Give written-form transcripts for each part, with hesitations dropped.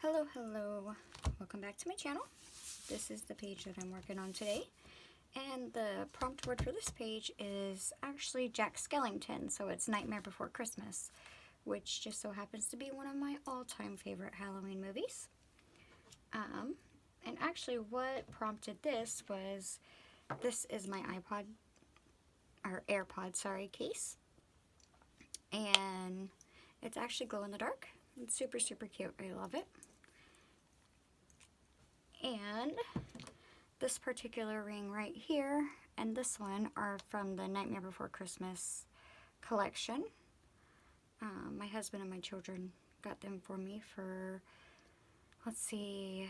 Hello, hello. Welcome back to my channel. This is the page that I'm working on today. And the prompt word for this page is actually Jack Skellington, so it's Nightmare Before Christmas, which just so happens to be one of my all-time favorite Halloween movies. And actually what prompted this was, this is my AirPod case. And it's actually glow in the dark. It's super, super cute. I love it. And this particular ring right here and this one are from the Nightmare Before Christmas collection. My husband and my children got them for me for, let's see,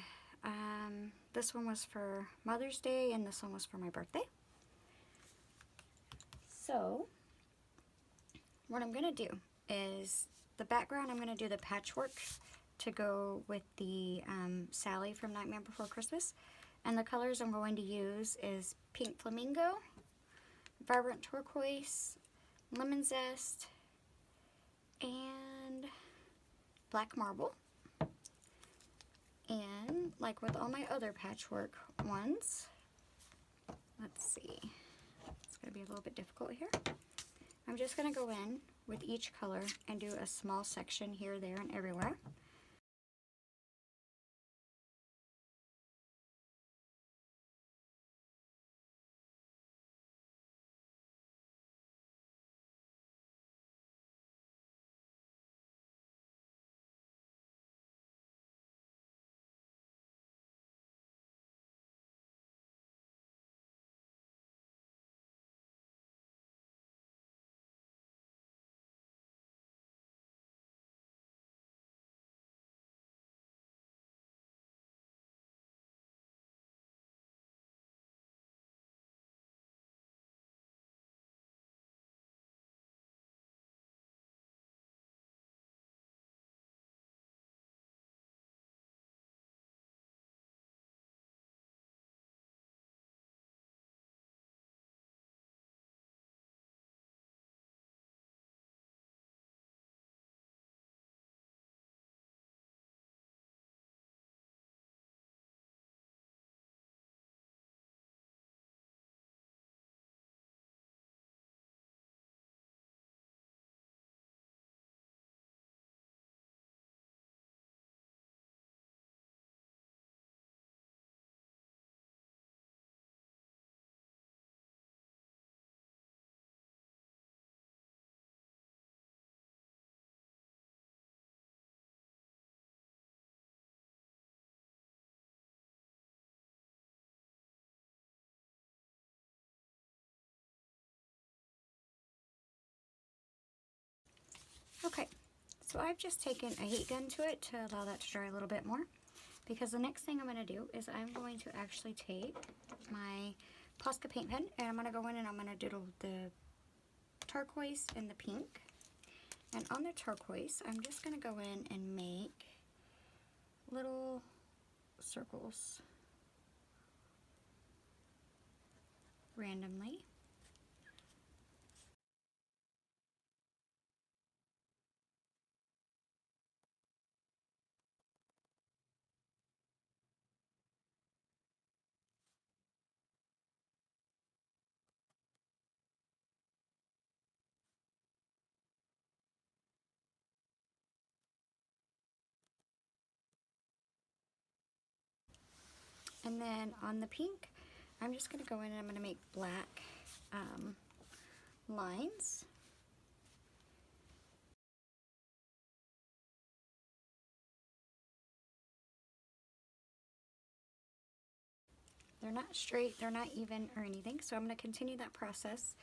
this one was for Mother's Day and this one was for my birthday. So what I'm going to do is the background, I'm going to do the patchwork to go with the Sally from Nightmare Before Christmas. And the colors I'm going to use is Pink Flamingo, Vibrant Turquoise, Lemon Zest, and Black Marble. And like with all my other patchwork ones, let's see, it's going to be a little bit difficult here. I'm just going to go in with each color and do a small section here, there, and everywhere. Okay, so I've just taken a heat gun to it to allow that to dry a little bit more, because the next thing I'm going to do is I'm going to actually take my Posca paint pen and I'm going to go in and I'm going to doodle the turquoise and the pink. And on the turquoise, I'm just going to go in and make little circles randomly. And then on the pink, I'm just going to go in and I'm going to make black lines. They're not straight, they're not even or anything, so I'm going to continue that process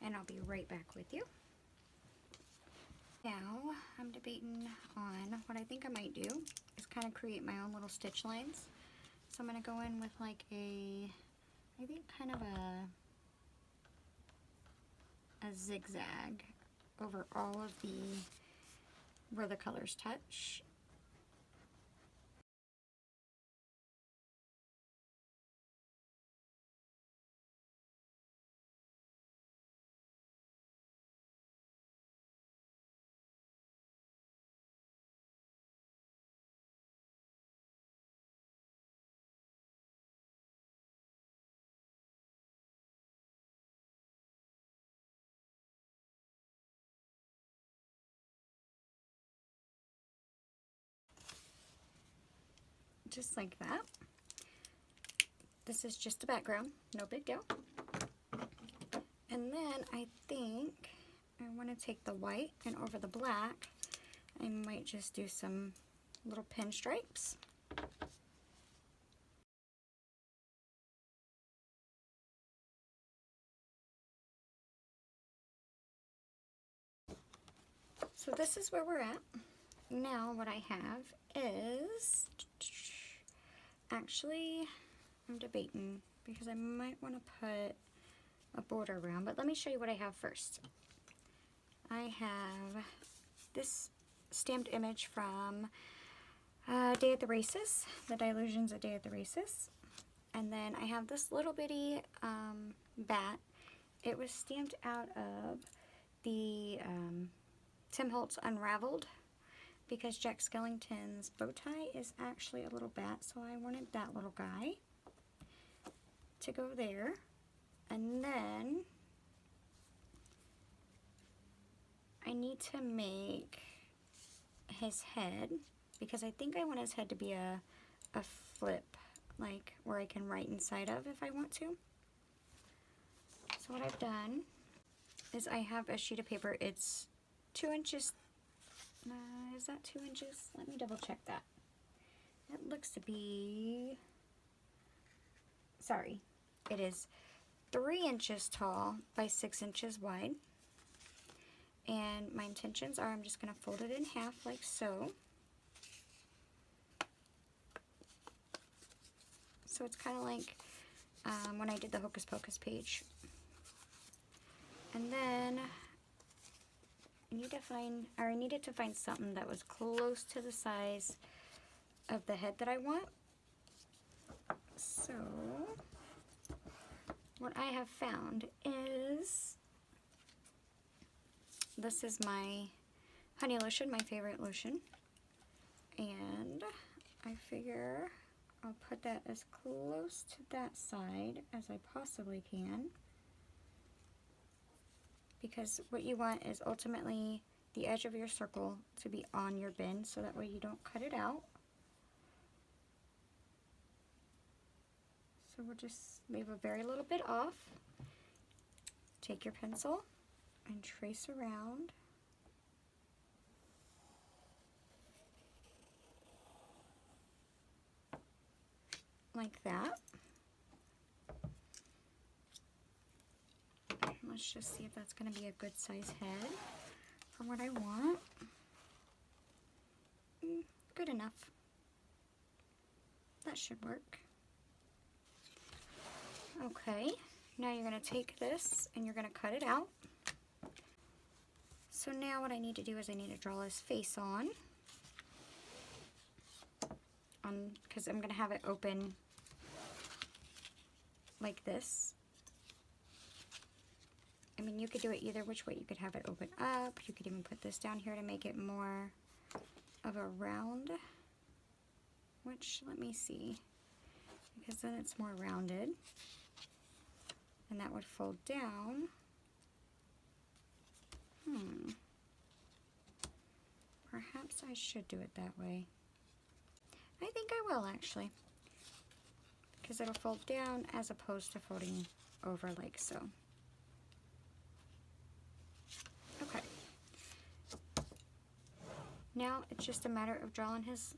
and I'll be right back with you. Now, I'm debating on what I think I might do is kind of create my own little stitch lines. So I'm going to go in with like I think kind of a zigzag over all of where the colors touch. just like that. This is just a background, no big deal. And then I think I want to take the white, and over the black I might just do some little pinstripes. So this is where we're at. Now what I have is, actually I'm debating because I might want to put a border around, but let me show you what I have first. I have this stamped image from Day at the Races, the Dylusions A Day at the Races. And then I have this little bitty bat. It was stamped out of the Tim Holtz Unraveled, because Jack Skellington's bow tie is actually a little bat, so I wanted that little guy to go there. And then I need to make his head, because I think I want his head to be a flip, like where I can write inside of if I want to. So what I've done is I have a sheet of paper. It's 2 inches. Is that 2 inches? Let me double check that. It looks to be, sorry, it is 3 inches tall by 6 inches wide. And my intentions are I'm just going to fold it in half like so. So it's kind of like when I did the Hocus Pocus page. And then I needed to find something that was close to the size of the head that I want. So what I have found is, this is my honey lotion, my favorite lotion. And I figure I'll put that as close to that side as I possibly can, because what you want is ultimately the edge of your circle to be on your bin, so that way you don't cut it out. So we'll just leave a very little bit off. Take your pencil and trace around. Like that. Let's just see if that's going to be a good size head for what I want. Good enough. That should work. Okay, now you're going to take this and you're going to cut it out. So now what I need to do is I need to draw his face on, because I'm going to have it open like this. I mean, you could do it either which way. You could have it open up. You could even put this down here to make it more of a round, which, let me see, because then it's more rounded. And that would fold down. Perhaps I should do it that way. I think I will, actually, because it'll fold down as opposed to folding over like so. Okay. Now it's just a matter of drawing his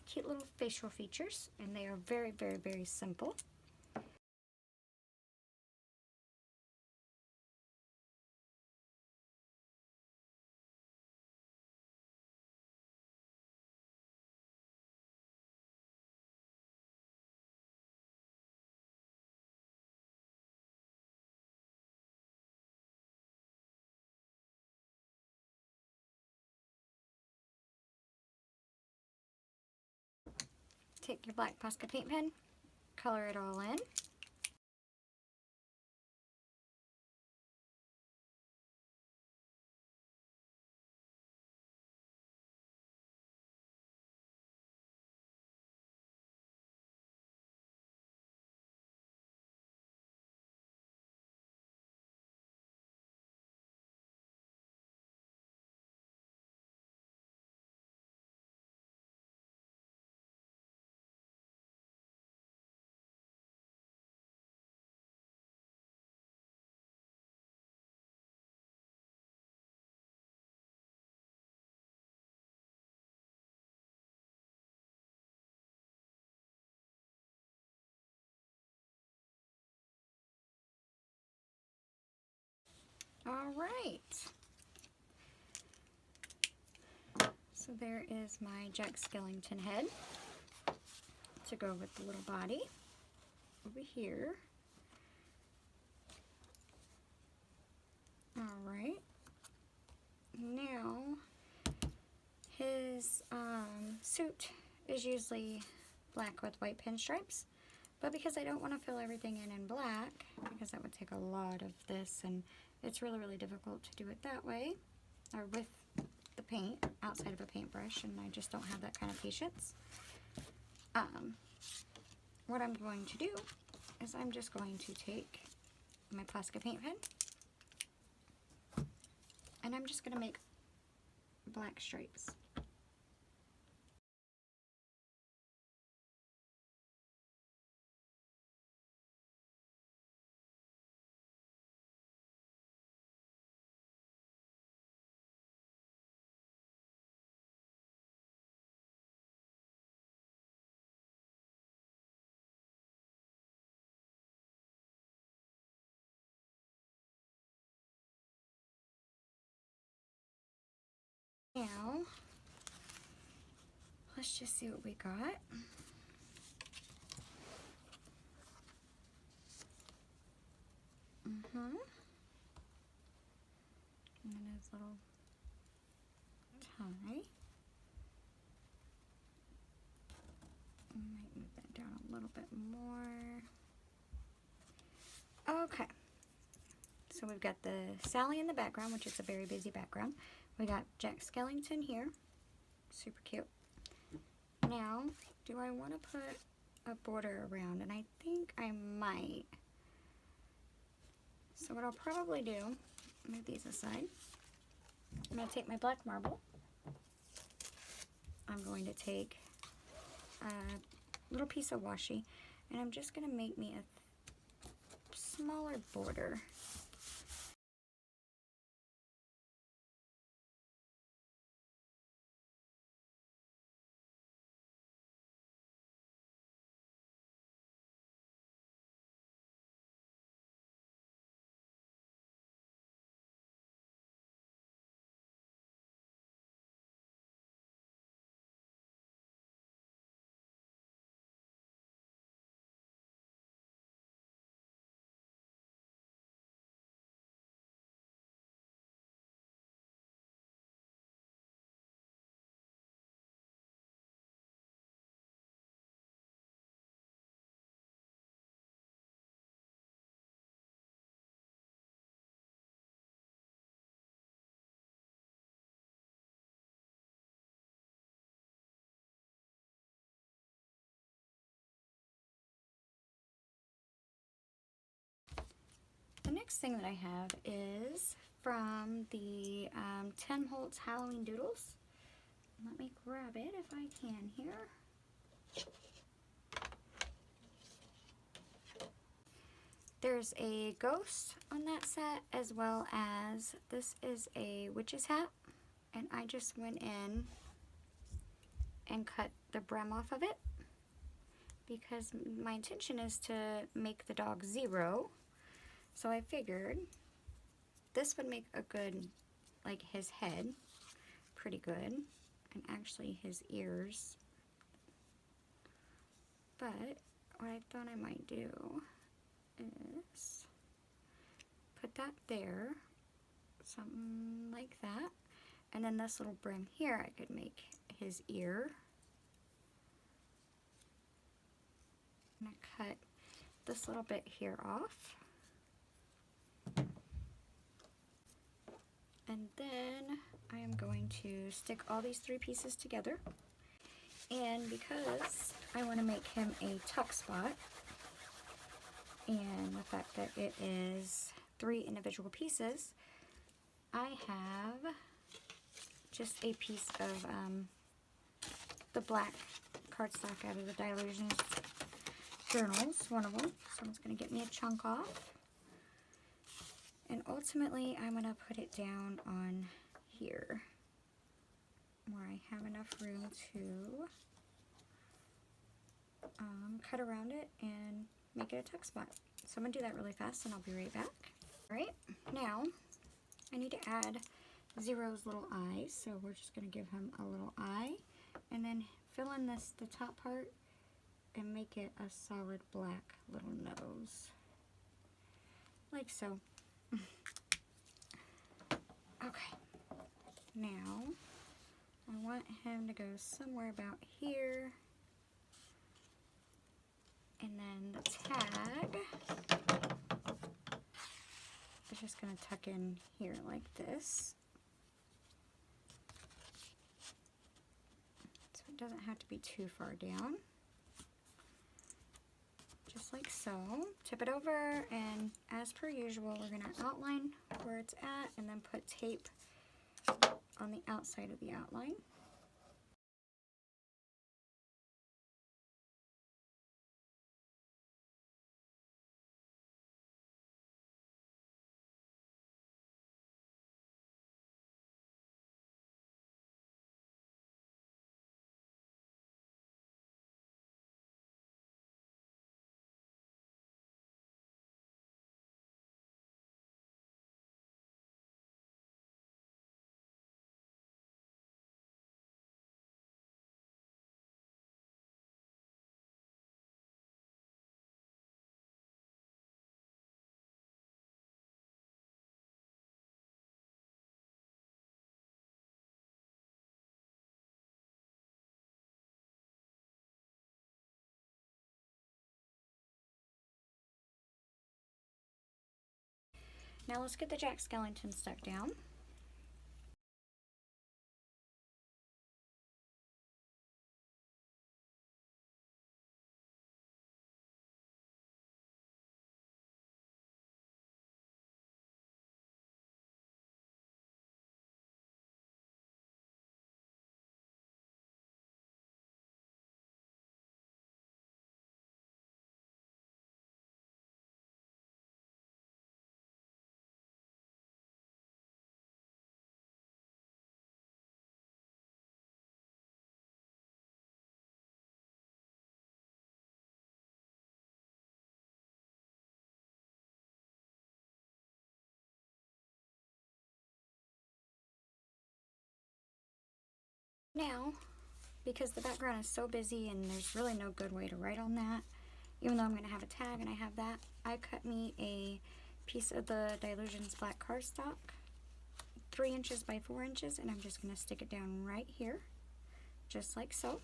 cute little facial features, and they are very, very, very simple. Take your black Posca paint pen, color it all in. All right. So there is my Jack Skellington head to go with the little body over here. All right. Now, his suit is usually black with white pinstripes, but because I don't want to fill everything in black, because that would take a lot of this, and it's really, really difficult to do it that way, or with the paint outside of a paintbrush, and I just don't have that kind of patience. What I'm going to do is I'm just going to take my Posca paint pen, and I'm just going to make black stripes. Now, let's just see what we got. And then his little tie. I might move that down a little bit more. Okay. So we've got the Sally in the background, which is a very busy background. We got Jack Skellington here. Super cute. Now, do I want to put a border around? And I think I might. So what I'll probably do, move these aside. I'm going to take my black marble. I'm going to take a little piece of washi, and I'm just going to make me a smaller border. The next thing that I have is from the Tim Holtz Halloween Doodles. Let me grab it if I can here. There's a ghost on that set, as well as this is a witch's hat, and I just went in and cut the brim off of it because my intention is to make the dog 0. So I figured this would make a good, like his head, pretty good, and actually his ears. But what I thought I might do is put that there, something like that, and then this little brim here I could make his ear. I'm going to cut this little bit here off. And then I am going to stick all these 3 pieces together. And because I want to make him a tuck spot, and the fact that it is 3 individual pieces, I have just a piece of the black cardstock out of the Dylusions journals, one of them. So I'm just going to get me a chunk off. And ultimately, I'm going to put it down on here, where I have enough room to cut around it and make it a tuck spot. So I'm going to do that really fast, and I'll be right back. Alright, now I need to add Zero's little eyes, so we're just going to give him a little eye, and then fill in the top part and make it a solid black little nose, like so. Okay, now I want him to go somewhere about here, and then the tag is just going to tuck in here like this. So it doesn't have to be too far down. Just like so. Tip it over, and as per usual, we're going to outline where it's at and then put tape on the outside of the outline. Now let's get the Jack Skellington stuck down. Now, because the background is so busy and there's really no good way to write on that, even though I'm going to have a tag and I have that, I cut me a piece of the Dylusions black cardstock, 3 inches by 4 inches, and I'm just going to stick it down right here, just like so.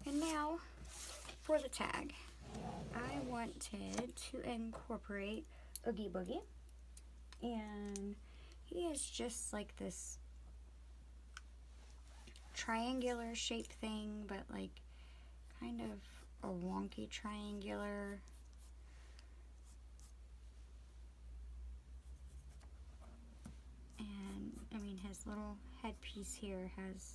And now for the tag. I wanted to incorporate Oogie Boogie, and he is just like this triangular shape thing, but like kind of a wonky triangular. And I mean, his little headpiece here has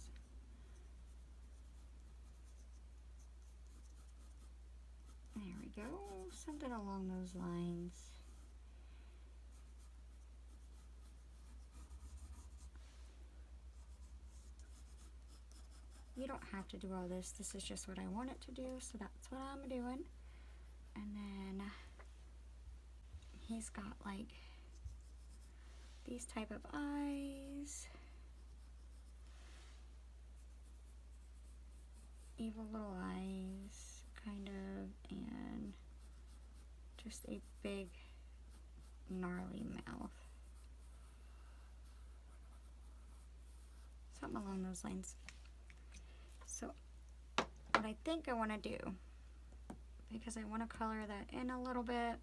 there we go, something along those lines. You don't have to do all this. This is just what I want it to do, so that's what I'm doing. And then he's got like these type of eyes. Evil little eyes, kind of, and just a big gnarly mouth. Something along those lines. So what I think I want to do, because I want to color that in a little bit,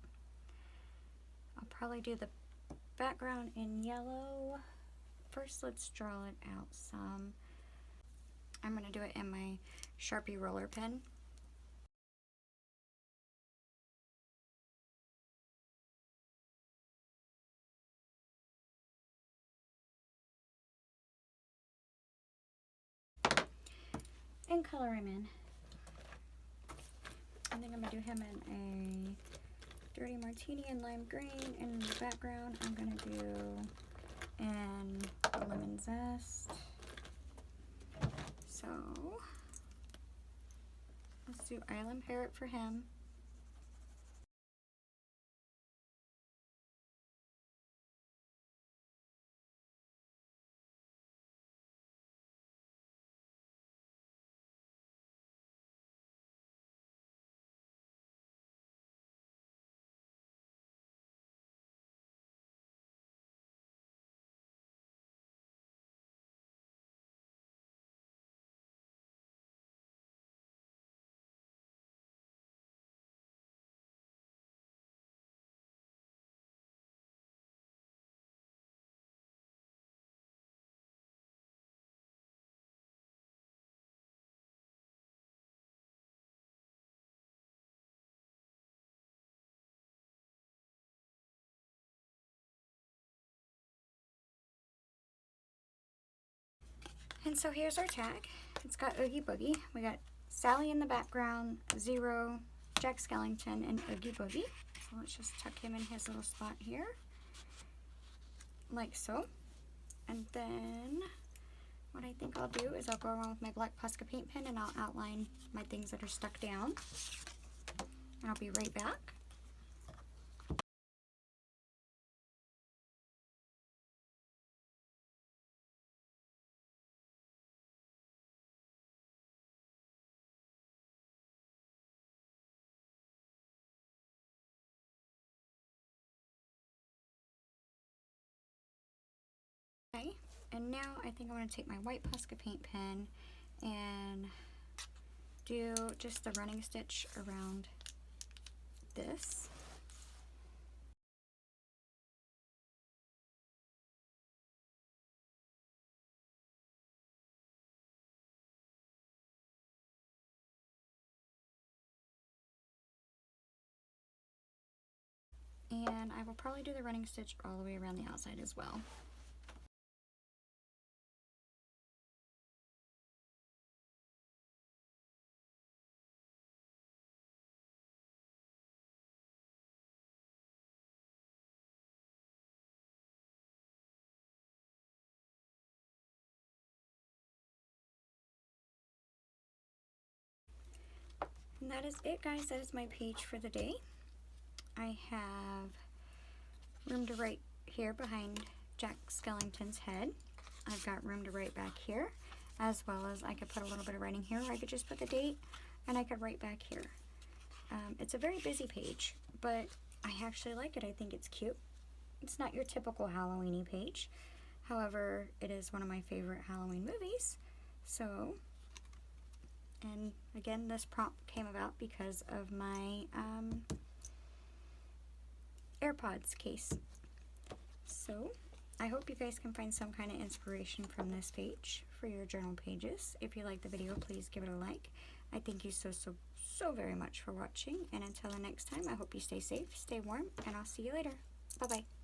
I'll probably do the background in yellow. First, let's draw it out some. I'm going to do it in my Sharpie roller pen. And color him in. I think I'm gonna do him in a dirty martini and lime green, and in the background I'm gonna do in the lemon zest. So let's do Island Parrot for him. And so here's our tag. It's got Oogie Boogie. We got Sally in the background, Zero, Jack Skellington, and Oogie Boogie. So let's just tuck him in his little spot here, like so. And then what I think I'll do is I'll go around with my black Posca paint pen and I'll outline my things that are stuck down. And I'll be right back. Okay, and now I think I'm going to take my white Posca paint pen and do just the running stitch around this. And I will probably do the running stitch all the way around the outside as well. And that is it, guys. That is my page for the day. I have room to write here behind Jack Skellington's head. I've got room to write back here, as well as I could put a little bit of writing here, or I could just put the date and I could write back here. It's a very busy page, but I actually like it. I think it's cute. It's not your typical Halloween-y page. However, it is one of my favorite Halloween movies. So, and again, this prompt came about because of my AirPods case. So I hope you guys can find some kind of inspiration from this page for your journal pages. If you like the video, please give it a like. I thank you so very much for watching, and until the next time, I hope you stay safe, stay warm, and I'll see you later. Bye bye.